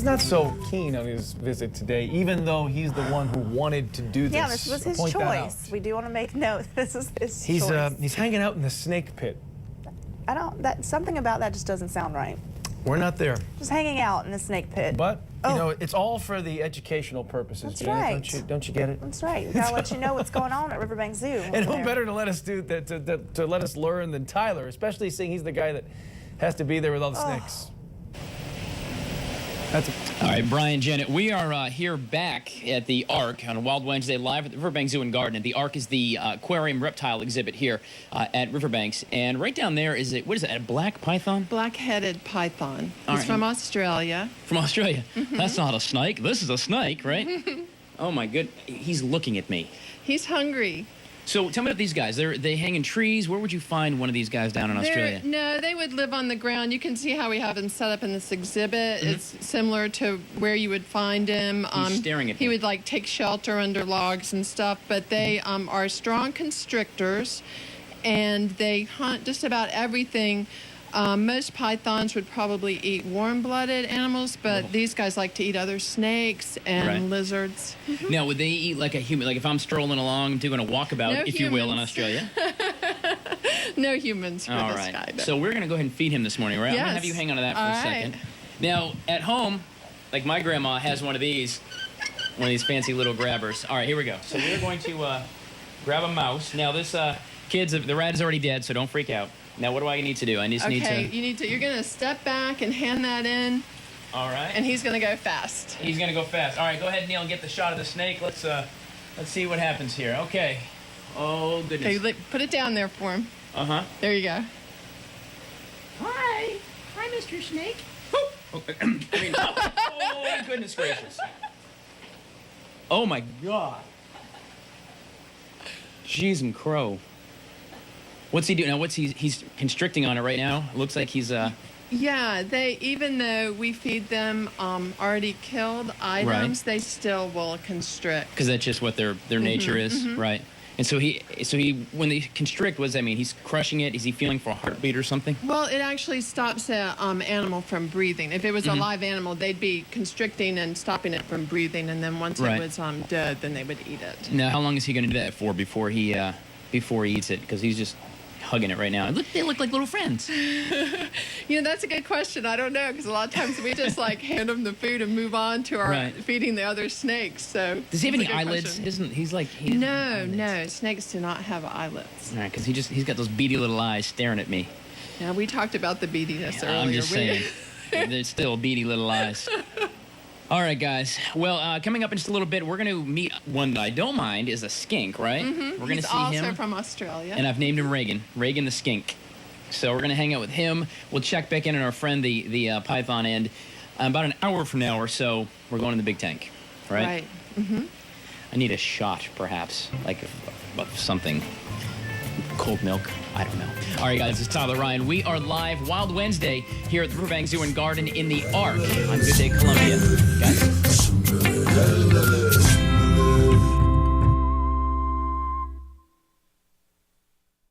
not so keen on his visit today, even though he's the one who wanted to do this. Yeah, this was his choice. We do want to make note this is his choice. He's hanging out in the snake pit. Something about that just doesn't sound right. We're not there. Just hanging out in the snake pit. But, you know, it's all for the educational purposes. That's Janet, right. Don't you get it? That's right. We gotta let you know what's going on at Riverbanks Zoo. And who better to let us do that to let us learn than Tyler, especially seeing he's the guy that has to be there with all the snakes. All right, Brian, Janet, we are here back at the Ark on Wild Wednesday live at the Riverbanks Zoo and Garden. The Ark is the Aquarium Reptile exhibit here at Riverbanks. And right down there is, what is it, a black python? Black-headed python. All He's right. from Australia. From Australia? Mm-hmm. That's not a snake. This is a snake, right? Oh, my good. He's looking at me. He's hungry. So tell me about these guys. They hang in trees. Where would you find one of these guys down in Australia? No, they would live on the ground. You can see how we have him set up in this exhibit. Mm-hmm. It's similar to where you would find him. He's staring at me. He would like take shelter under logs and stuff, but they are strong constrictors, and they hunt just about everything. Most pythons would probably eat warm-blooded animals, but these guys like to eat other snakes and lizards. Now, would they eat like a human? Like if I'm strolling along, doing a walkabout, No if you will, in humans. Australia? No humans for All this right. guy. But So we're going to go ahead and feed him this morning, right? I'm going to have Yes. you hang on to that for All a right. second. Now, at home, like my grandma has one of these fancy little grabbers. All right, here we go. So we're going to grab a mouse. Now, this the rat is already dead, so don't freak out. Now, what do I need to do? I just need to... you're going to step back and hand that in, All right. and he's going to go fast. He's going to go fast. All right, go ahead, Neil, and get the shot of the snake. Let's see what happens here. Okay. Oh, goodness. Okay, put it down there for him. Uh-huh. There you go. Hi. Hi, Mr. Snake. Oh, oh, goodness gracious. Oh, my God. Jeez and crow. What's he doing now? He's constricting on it right now? It looks like he's... Yeah, even though we feed them already killed items, they still will constrict. Because that's just what their nature is, right? And so he when they constrict, what does that mean? He's crushing it? Is he feeling for a heartbeat or something? Well, it actually stops an animal from breathing. If it was a live animal, they'd be constricting and stopping it from breathing, and then once it was dead, then they would eat it. Now, how long is he going to do that for before he eats it? Because he's just hugging it right now. They look like little friends. You know, that's a good question. I don't know, because a lot of times we just like hand them the food and move on to our feeding the other snakes. So does he have any eyelids? No, snakes do not have eyelids. All right, because he's got those beady little eyes staring at me. Yeah, we talked about the beadiness earlier. I'm just saying, there's still beady little eyes. All right, guys. Well, coming up in just a little bit, we're going to meet one that I don't mind is a skink, right? We're going to see him. He's also from Australia. And I've named him Reagan the skink. So we're going to hang out with him. We'll check back in on our friend, the python, and about an hour from now or so, we're going in the big tank, right? Right. I need a shot, perhaps, like of something. Cold milk. I don't know. All right, guys, it's Tyler Ryan. We are live Wild Wednesday here at the Riverbanks Zoo and Garden in the Ark on Good Day Columbia. Guys.